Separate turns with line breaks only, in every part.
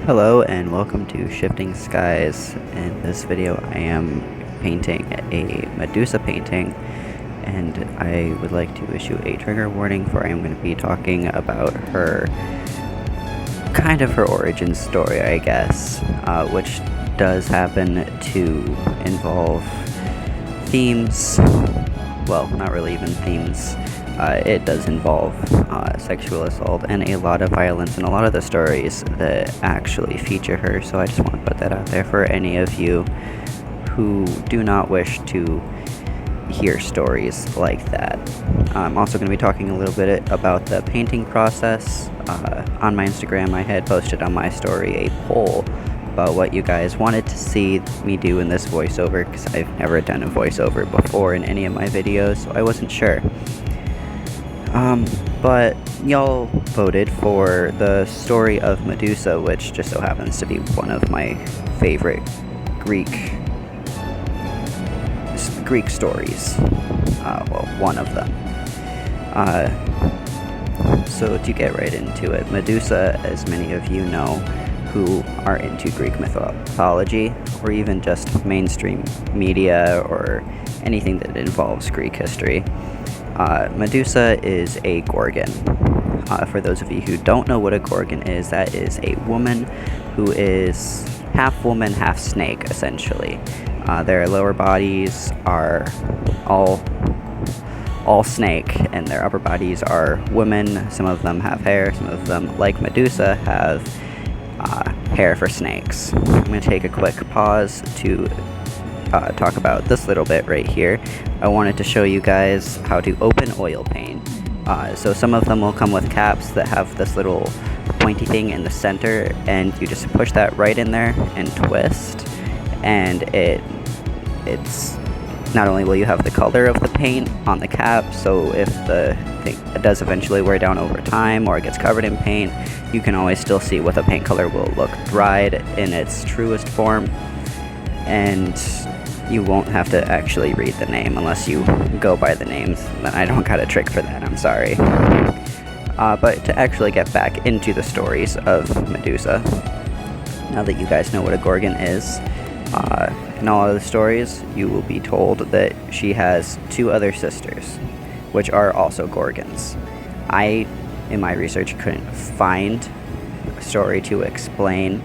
Hello and welcome to Shifting Skies. In this video I am painting a Medusa painting, and I would like to issue a trigger warning, for I am going to be talking about her origin story, I guess, which does happen to involve themes, well, not really even themes. It does involve sexual assault and a lot of violence in a lot of the stories that actually feature her, so I just want to put that out there for any of you who do not wish to hear stories like that. I'm also going to be talking a little bit about the painting process. On my Instagram, I had posted on my story a poll about what you guys wanted to see me do in this voiceover, because I've never done a voiceover before in any of my videos, so I wasn't sure. But y'all voted for the story of Medusa, which just so happens to be one of my favorite Greek stories. Well, one of them. So to get right into it, Medusa, as many of you know who are into Greek mythology, or even just mainstream media or anything that involves Greek history, Medusa is a gorgon. For those of you who don't know what a gorgon is, that is a woman who is half woman, half snake, essentially. Their lower bodies are all snake, and their upper bodies are women. Some of them have hair, some of them, like Medusa, have hair for snakes. I'm going to take a quick pause to talk about this little bit right here. I wanted to show you guys how to open oil paint. So some of them will come with caps that have this little pointy thing in the center, and you just push that right in there and twist, and it's not only will you have the color of the paint on the cap, so if the thing does eventually wear down over time or it gets covered in paint, you can always still see what the paint color will look dried in its truest form, and you won't have to actually read the name unless you go by the names. I don't got a trick for that, I'm sorry. But to actually get back into the stories of Medusa, now that you guys know what a gorgon is, in all of the stories you will be told that she has two other sisters, which are also gorgons. I, in my research, couldn't find a story to explain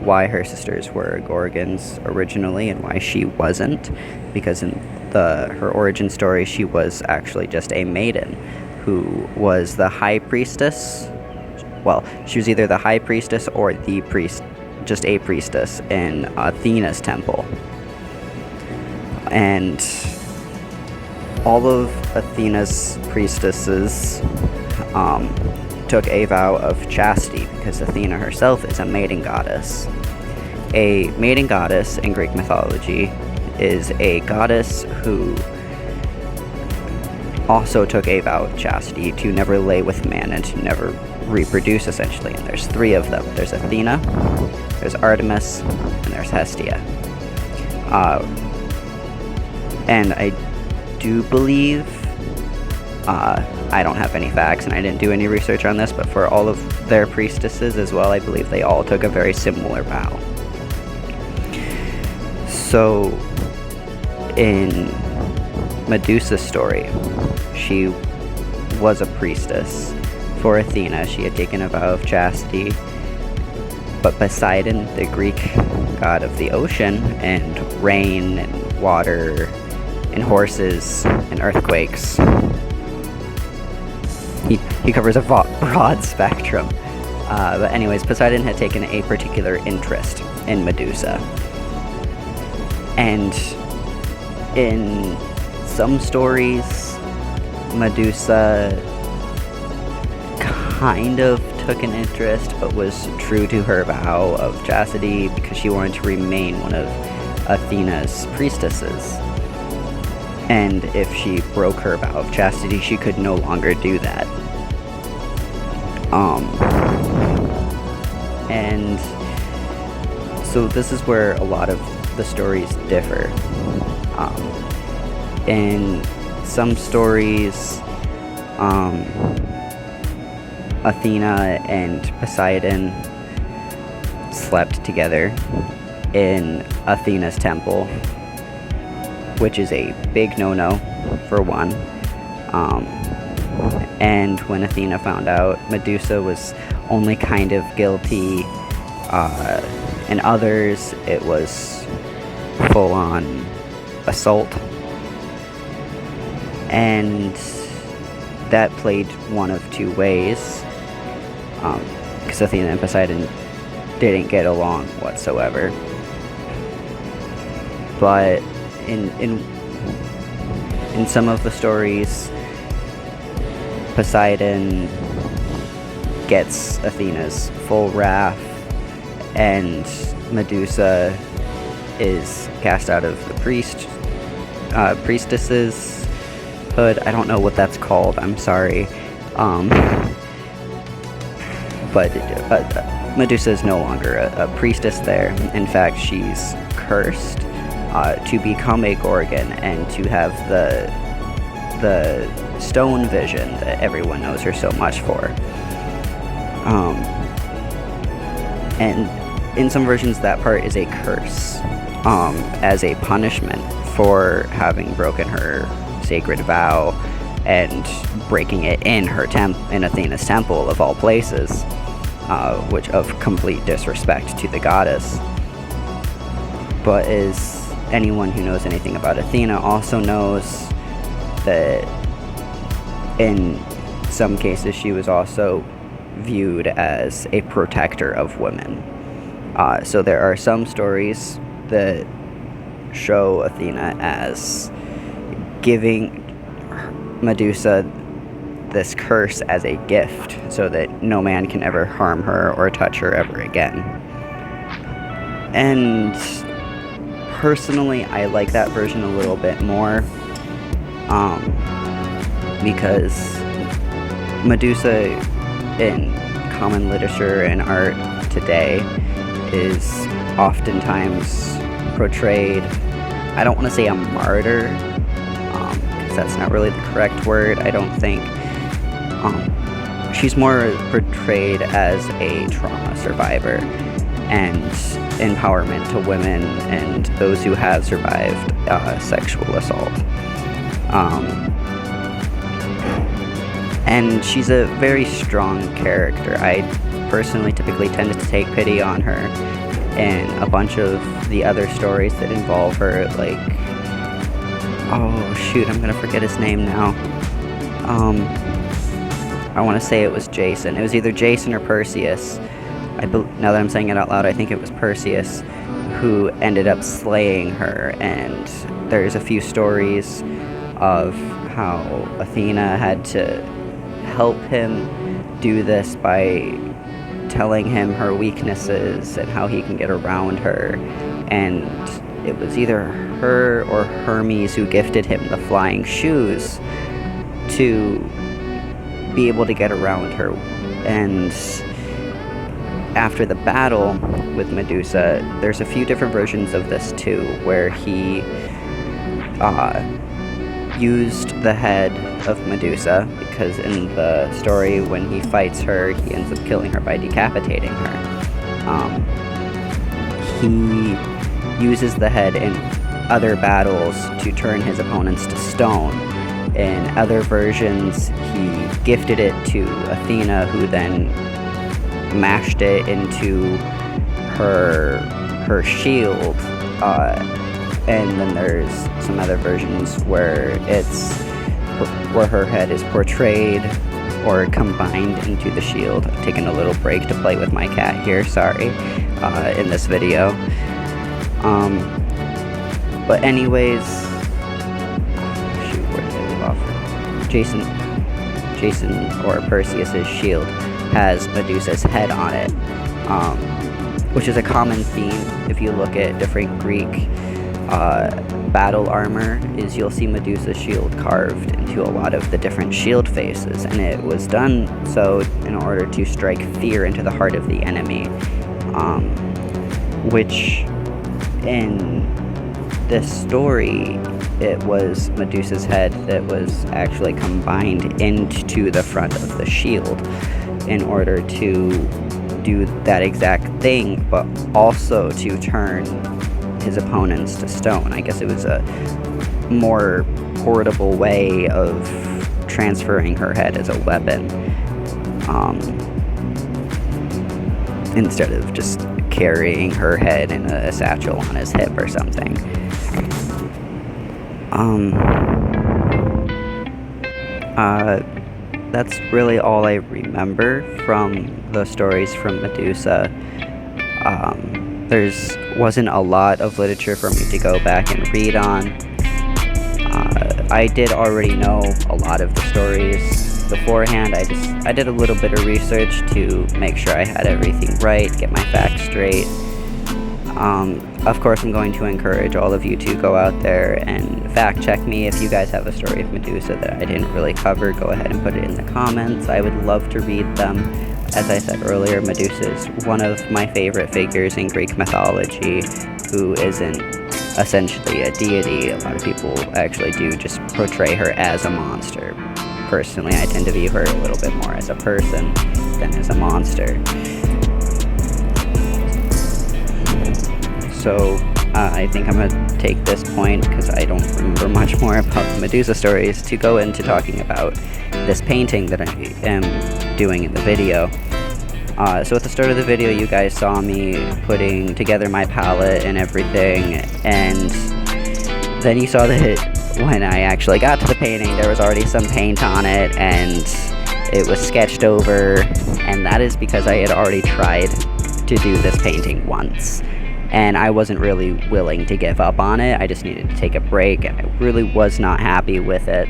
why her sisters were gorgons originally and why she wasn't, because in her origin story she was actually just a maiden who was the high priestess. Well, she was either the high priestess or the just a priestess in Athena's temple, and all of Athena's priestesses took a vow of chastity, because Athena herself is a maiden goddess. A maiden goddess in Greek mythology is a goddess who also took a vow of chastity to never lay with man and to never reproduce, essentially. And there's three of them. There's Athena, there's Artemis, and there's Hestia. And I do believe, I don't have any facts and I didn't do any research on this, but for all of their priestesses as well, I believe they all took a very similar vow. So in Medusa's story, she was a priestess for Athena. She had taken a vow of chastity, but Poseidon, the Greek god of the ocean and rain and water and horses and earthquakes, he covers a broad spectrum. But anyways, Poseidon had taken a particular interest in Medusa. And in some stories, Medusa kind of took an interest, but was true to her vow of chastity because she wanted to remain one of Athena's priestesses. And if she broke her vow of chastity, she could no longer do that. And so this is where a lot of the stories differ. In some stories, Athena and Poseidon slept together in Athena's temple, which is a big no-no for one. And when Athena found out, Medusa was only kind of guilty. In others, it was full-on assault. And that played one of two ways. Because Athena and Poseidon didn't get along whatsoever. But in some of the stories, Poseidon gets Athena's full wrath, and Medusa is cast out of the priestess's hood. I don't know what that's called. I'm sorry. But Medusa is no longer a priestess there. In fact, she's cursed to become a Gorgon and to have the stone vision that everyone knows her so much for. And in some versions, that part is a curse, as a punishment for having broken her sacred vow and breaking it in in Athena's temple of all places, which of complete disrespect to the goddess. But as anyone who knows anything about Athena also knows, that in some cases she was also viewed as a protector of women. So there are some stories that show Athena as giving Medusa this curse as a gift so that no man can ever harm her or touch her ever again. And personally, I like that version a little bit more, because Medusa in common literature and art today is oftentimes portrayed, I don't want to say a martyr, because that's not really the correct word, I don't think. She's more portrayed as a trauma survivor and empowerment to women and those who have survived sexual assault. And she's a very strong character. I personally typically tend to take pity on her, and a bunch of the other stories that involve her, like, oh shoot, I'm gonna forget his name now. I want to say it was Jason. It was either Jason or Perseus. Now that I'm saying it out loud, I think it was Perseus who ended up slaying her, and there's a few stories of how Athena had to help him do this by telling him her weaknesses and how he can get around her, and it was either her or Hermes who gifted him the flying shoes to be able to get around her. And after the battle with Medusa, there's a few different versions of this too, where he used the head of Medusa, because in the story when he fights her, he ends up killing her by decapitating her. He uses the head in other battles to turn his opponents to stone. In other versions, he gifted it to Athena, who then mashed it into her shield, and then there's some other versions where her head is portrayed or combined into the shield. I've taken a little break to play with my cat here, sorry, in this video. But anyways, shoot, where did I leave off? Jason or Perseus's shield has Medusa's head on it, which is a common theme if you look at different Greek battle armor, is you'll see Medusa's shield carved into a lot of the different shield faces, and it was done so in order to strike fear into the heart of the enemy, which in this story, it was Medusa's head that was actually combined into the front of the shield in order to do that exact thing, but also to turn his opponents to stone. I guess it was a more portable way of transferring her head as a weapon, instead of just carrying her head in a satchel on his hip or something. That's really all I remember from the stories from Medusa. There's wasn't a lot of literature for me to go back and read on. I did already know a lot of the stories beforehand. I did a little bit of research to make sure I had everything right, get my facts straight. Of course, I'm going to encourage all of you to go out there and fact check me. If you guys have a story of Medusa that I didn't really cover, go ahead and put it in the comments. I would love to read them. As I said earlier, Medusa is one of my favorite figures in Greek mythology, who isn't essentially a deity. A lot of people actually do just portray her as a monster. Personally, I tend to view her a little bit more as a person than as a monster. So I think I'm going to take this point, because I don't remember much more about the Medusa stories, to go into talking about this painting that I am doing in the video. So at the start of the video, you guys saw me putting together my palette and everything, and then you saw that when I actually got to the painting, there was already some paint on it, and it was sketched over, and that is because I had already tried to do this painting once. And I wasn't really willing to give up on it. I just needed to take a break, and I really was not happy with it.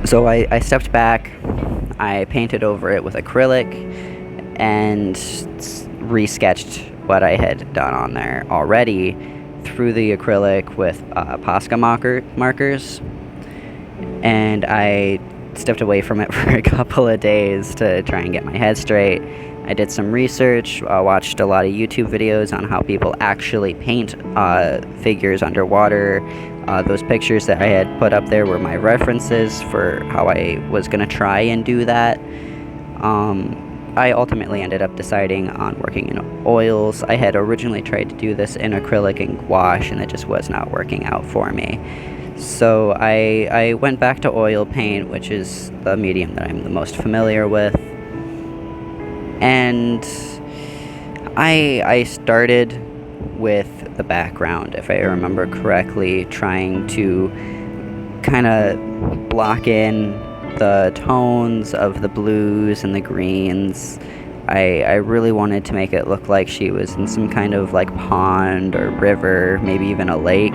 So I stepped back, I painted over it with acrylic, and resketched what I had done on there already through the acrylic with Posca markers. And I stepped away from it for a couple of days to try and get my head straight. I did some research, watched a lot of YouTube videos on how people actually paint figures underwater. Those pictures that I had put up there were my references for how I was going to try and do that. I ultimately ended up deciding on working in oils. I had originally tried to do this in acrylic and gouache, and it just was not working out for me. So I went back to oil paint, which is the medium that I'm the most familiar with. And I started with the background, if I remember correctly, trying to kind of block in the tones of the blues and the greens. I really wanted to make it look like she was in some kind of like pond or river, maybe even a lake.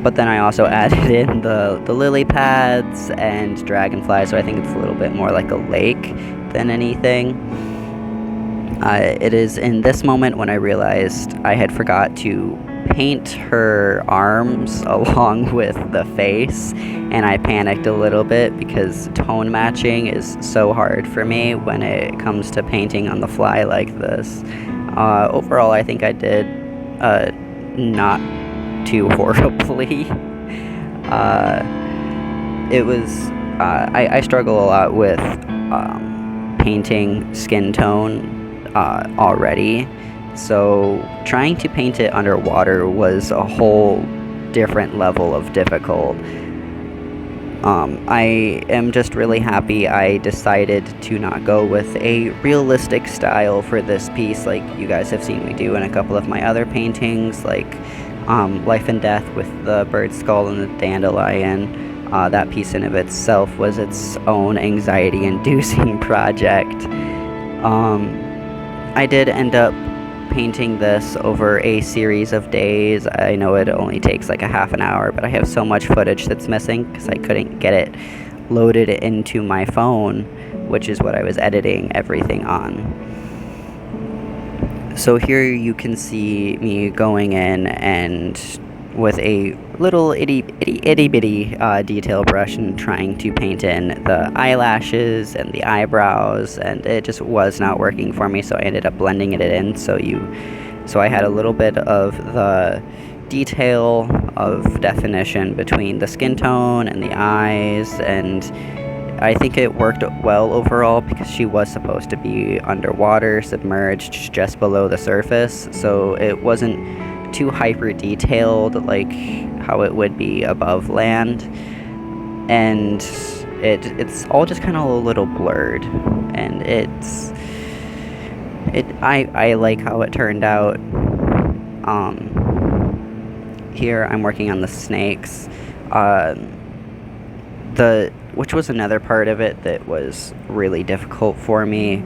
But then I also added in the lily pads and dragonflies, so I think it's a little bit more like a lake than anything. It is in this moment when I realized I had forgot to paint her arms along with the face, and I panicked a little bit because tone matching is so hard for me when it comes to painting on the fly like this. Overall, I think I did not too horribly. It was I struggle a lot with painting skin tone already, so trying to paint it underwater was a whole different level of difficult. I am just really happy I decided to not go with a realistic style for this piece like you guys have seen me do in a couple of my other paintings, like Life and Death with the bird skull and the dandelion. That piece in of itself was its own anxiety-inducing project. I did end up painting this over a series of days. I know it only takes like a half an hour, but I have so much footage that's missing because I couldn't get it loaded into my phone, which is what I was editing everything on. So here you can see me going in and with a little itty bitty detail brush and trying to paint in the eyelashes and the eyebrows, and it just was not working for me, so I ended up blending it in so I had a little bit of the detail of definition between the skin tone and the eyes, and I think it worked well overall because she was supposed to be underwater, submerged just below the surface, so it wasn't too hyper detailed like how it would be above land, and it's all just kind of a little blurred, and I like how it turned out. Here I'm working on the snakes, which was another part of it that was really difficult for me,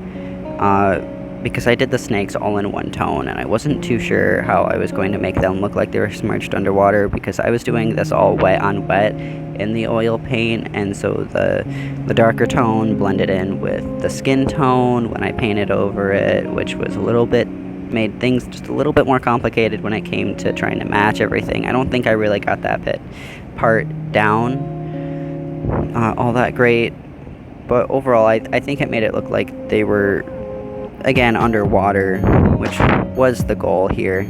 because I did the snakes all in one tone, and I wasn't too sure how I was going to make them look like they were submerged underwater, because I was doing this all wet on wet in the oil paint, and so the darker tone blended in with the skin tone when I painted over it, which was made things just a little bit more complicated when it came to trying to match everything. I don't think I really got that part down all that great, but overall I think it made it look like they were, again, underwater, which was the goal here.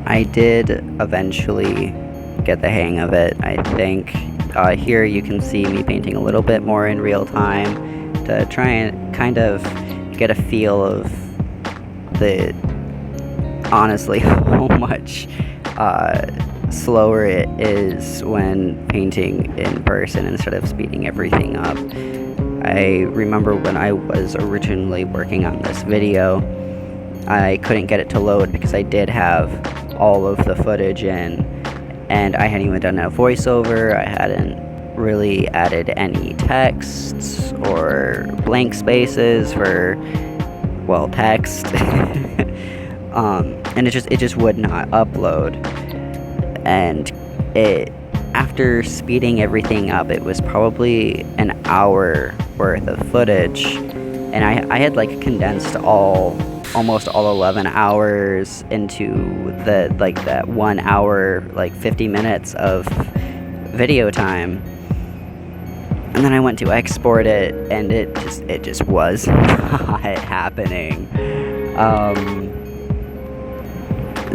I did eventually get the hang of it, I think. Here you can see me painting a little bit more in real time to try and kind of get a feel of honestly how much slower it is when painting in person instead of speeding everything up. I remember when I was originally working on this video, I couldn't get it to load because I did have all of the footage in, and I hadn't even done a voiceover. I hadn't really added any texts or blank spaces for, well, text. And it just would not upload. And after speeding everything up, it was probably an hour worth of footage, and I had like condensed almost all 11 hours into that 1 hour, 50 minutes of video time. And then I went to export it, and it just was not happening.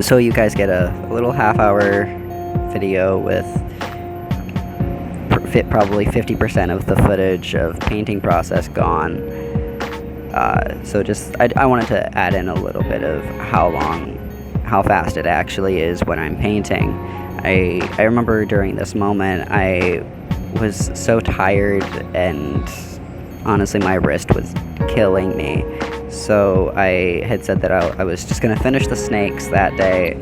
So you guys get a little half-hour video with probably 50% of the footage of painting process gone. So I wanted to add in a little bit of how fast it actually is when I'm painting. I remember during this moment I was so tired, and honestly my wrist was killing me. So I had said that I was just going to finish the snakes that day,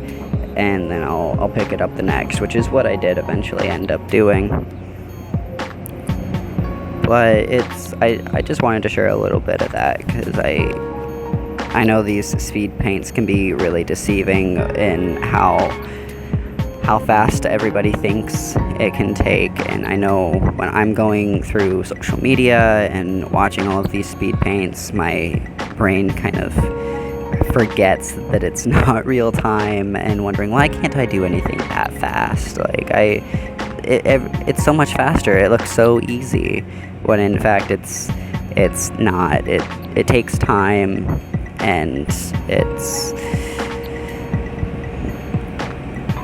and then I'll pick it up the next, which is what I did eventually end up doing. But I just wanted to share a little bit of that, because I know these speed paints can be really deceiving in how fast everybody thinks it can take, and I know when I'm going through social media and watching all of these speed paints, my brain kind of forgets that it's not real time and wondering, why can't I do anything that fast? It's so much faster, it looks so easy, when in fact it's not. It takes time, and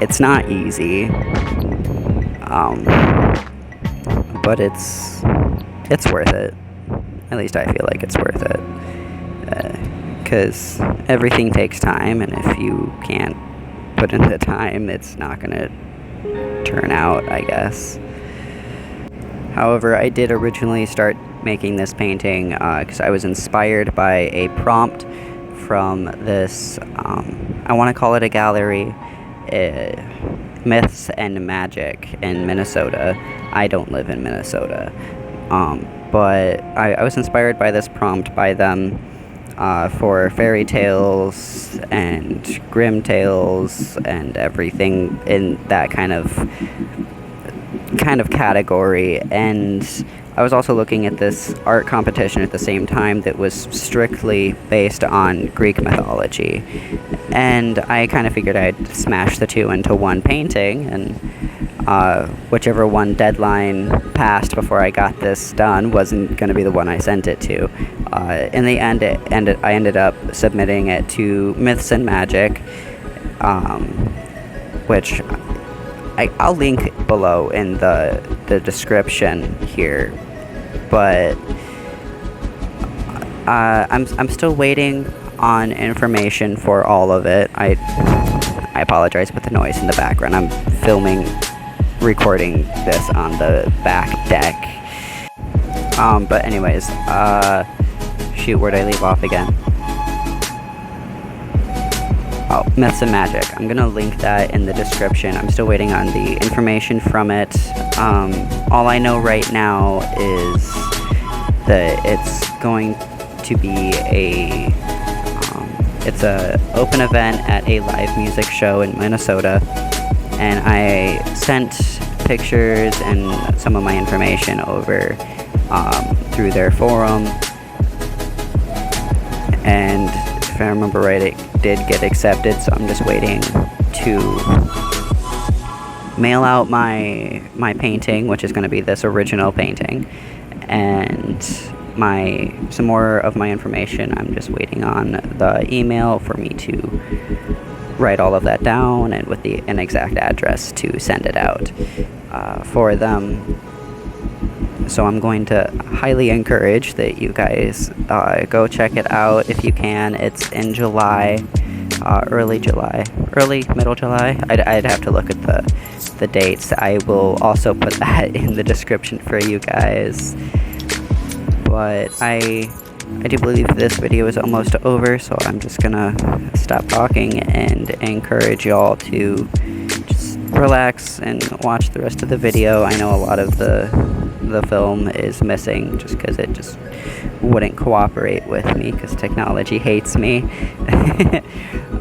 it's not easy, but it's worth it. At least I feel like it's worth it, because everything takes time, and if you can't put in the time, it's not gonna turn out, I guess. However, I did originally start making this painting because I was inspired by a prompt from this, I want to call it a gallery, Myths and Magic in Minnesota. I don't live in Minnesota, but I was inspired by this prompt by them for fairy tales and grim tales and everything in that kind of category. And I was also looking at this art competition at the same time that was strictly based on Greek mythology, and I kind of figured I'd smash the two into one painting, and whichever one deadline passed before I got this done wasn't going to be the one I sent it to. In the end, I ended up submitting it to Myths and Magic, which I'll link below in the description here, but I'm still waiting on information for all of it. I apologize with the noise in the background. I'm recording this on the back deck. But anyways, shoot, where'd I leave off again? Oh, Myths and Magic. I'm gonna link that in the description. I'm still waiting on the information from it. All I know right now is that it's going to be it's a open event at a live music show in Minnesota, and I sent pictures and some of my information over through their forum, and if I remember right, it did get accepted, so I'm just waiting to mail out my painting, which is going to be this original painting, and some more of my information. I'm just waiting on the email for me to write all of that down, and with an exact address to send it out for them. So I'm going to highly encourage that you guys go check it out if you can. It's in July, middle July. I'd have to look at the dates. I will also put that in the description for you guys. But I do believe this video is almost over, so I'm just gonna stop talking and encourage y'all to just relax and watch the rest of the video. I know a lot of the film is missing just because it just wouldn't cooperate with me because technology hates me.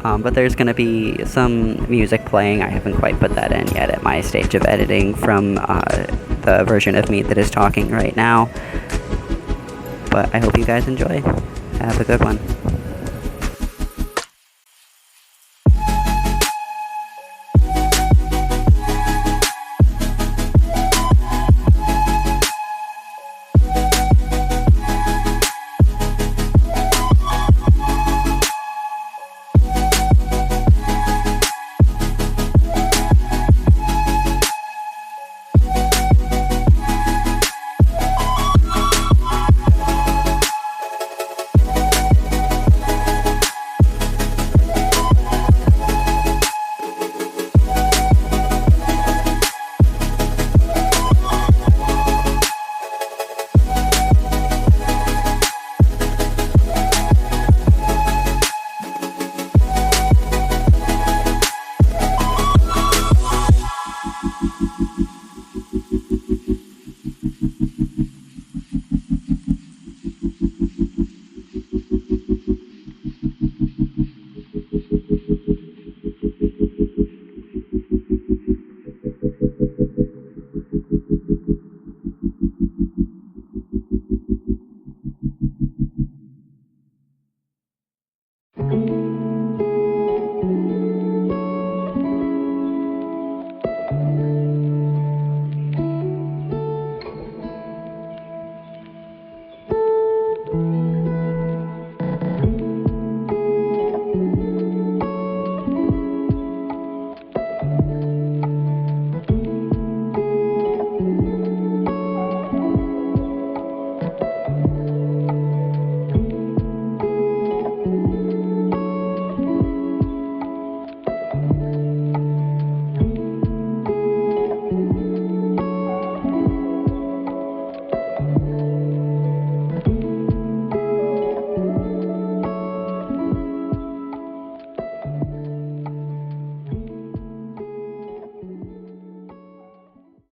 But there's going to be some music playing. I haven't quite put that in yet at my stage of editing from the version of me that is talking right now. But I hope you guys enjoy. Have a good one.